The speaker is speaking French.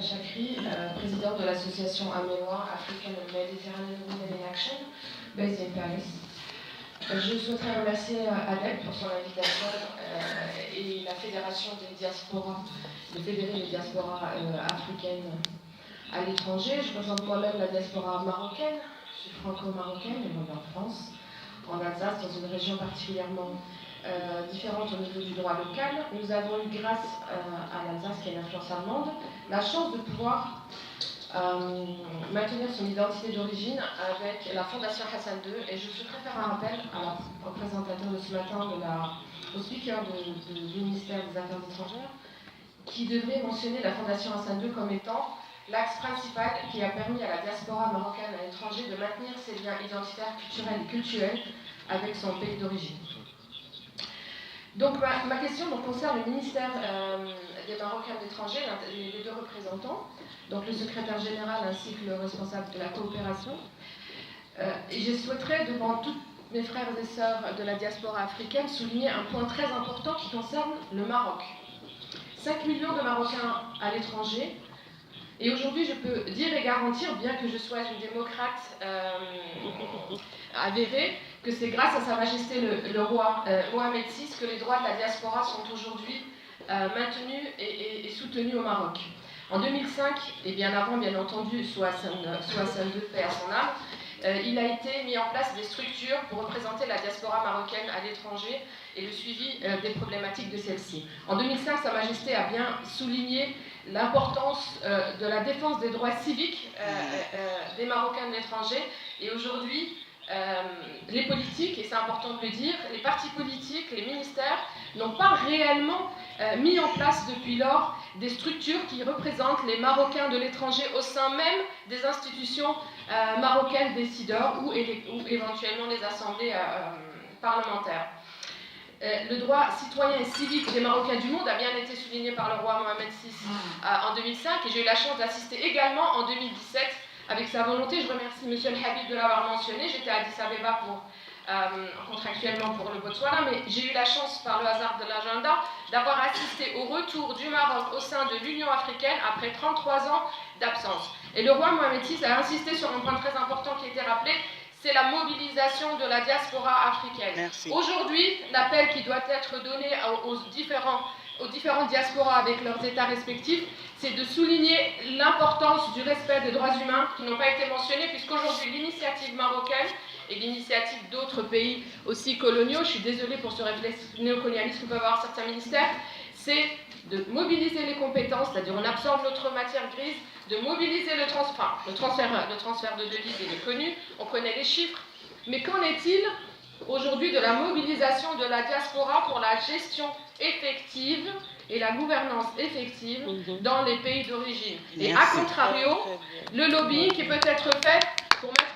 Chakri, président de l'association AMEWA, African and Mediterranean Women in Action, based in Paris. Je souhaiterais remercier Adel pour son invitation et la Fédération des diasporas, de fédérer les diasporas africaines à l'étranger. Je représente moi-même la diaspora marocaine, je suis franco-marocaine, et en France, en Alsace, dans une région particulièrement différente au niveau du droit local. Nous avons eu, grâce à l'Alsace qui a une influence allemande, la chance de pouvoir maintenir son identité d'origine avec la Fondation Hassan II. Et je souhaiterais faire un rappel au présentateur de ce matin, au speaker du ministère des Affaires étrangères, qui devrait mentionner la Fondation Hassan II comme étant l'axe principal qui a permis à la diaspora marocaine à l'étranger de maintenir ses liens identitaires, culturels et cultuels avec son pays d'origine. Donc ma question concerne le ministère des Marocains de l'étranger, les deux représentants, donc le secrétaire général ainsi que le responsable de la coopération. Et je souhaiterais, devant tous mes frères et sœurs de la diaspora africaine, souligner un point très important qui concerne le Maroc. 5 millions de Marocains à l'étranger. Et aujourd'hui, je peux dire et garantir, bien que je sois une démocrate avérée, que c'est grâce à Sa Majesté le roi Mohamed VI que les droits de la diaspora sont aujourd'hui maintenus et soutenus au Maroc. En 2005, et bien avant, bien entendu, sous Hassan II, paix à son âme, il a été mis en place des structures pour représenter la diaspora marocaine à l'étranger et le suivi des problématiques de celle-ci. En 2005, Sa Majesté a bien souligné l'importance de la défense des droits civiques des Marocains de l'étranger. Et aujourd'hui, les politiques, et c'est important de le dire, les partis politiques, les ministères n'ont pas réellement mis en place depuis lors des structures qui représentent les Marocains de l'étranger au sein même des institutions marocaines décideurs ou éventuellement les assemblées parlementaires. Le droit citoyen et civique des Marocains du monde a bien été souligné par le roi Mohamed VI en 2005 et j'ai eu la chance d'assister également en 2017 avec sa volonté. Je remercie M. El Habib de l'avoir mentionné. J'étais à Addis Abeba contractuellement pour le Botswana, mais j'ai eu la chance, par le hasard de l'agenda, d'avoir assisté au retour du Maroc au sein de l'Union africaine après 33 ans d'absence. Et le roi Mohamed VI a insisté sur un point très important qui a été rappelé, c'est la mobilisation de la diaspora africaine. Aujourd'hui, l'appel qui doit être donné aux différentes diasporas avec leurs États respectifs, c'est de souligner l'importance du respect des droits humains qui n'ont pas été mentionnés, puisqu'aujourd'hui l'initiative marocaine et l'initiative d'autres pays aussi coloniaux, je suis désolée pour ce réflexe néocolonialiste que peuvent avoir certains ministères, c'est de mobiliser les compétences, c'est-à-dire on absorbe notre matière grise, de mobiliser le transfert de devises, il est connu, on connaît les chiffres, mais qu'en est-il aujourd'hui de la mobilisation de la diaspora pour la gestion effective et la gouvernance effective dans les pays d'origine? Et à contrario, le lobbying qui peut être fait pour mettre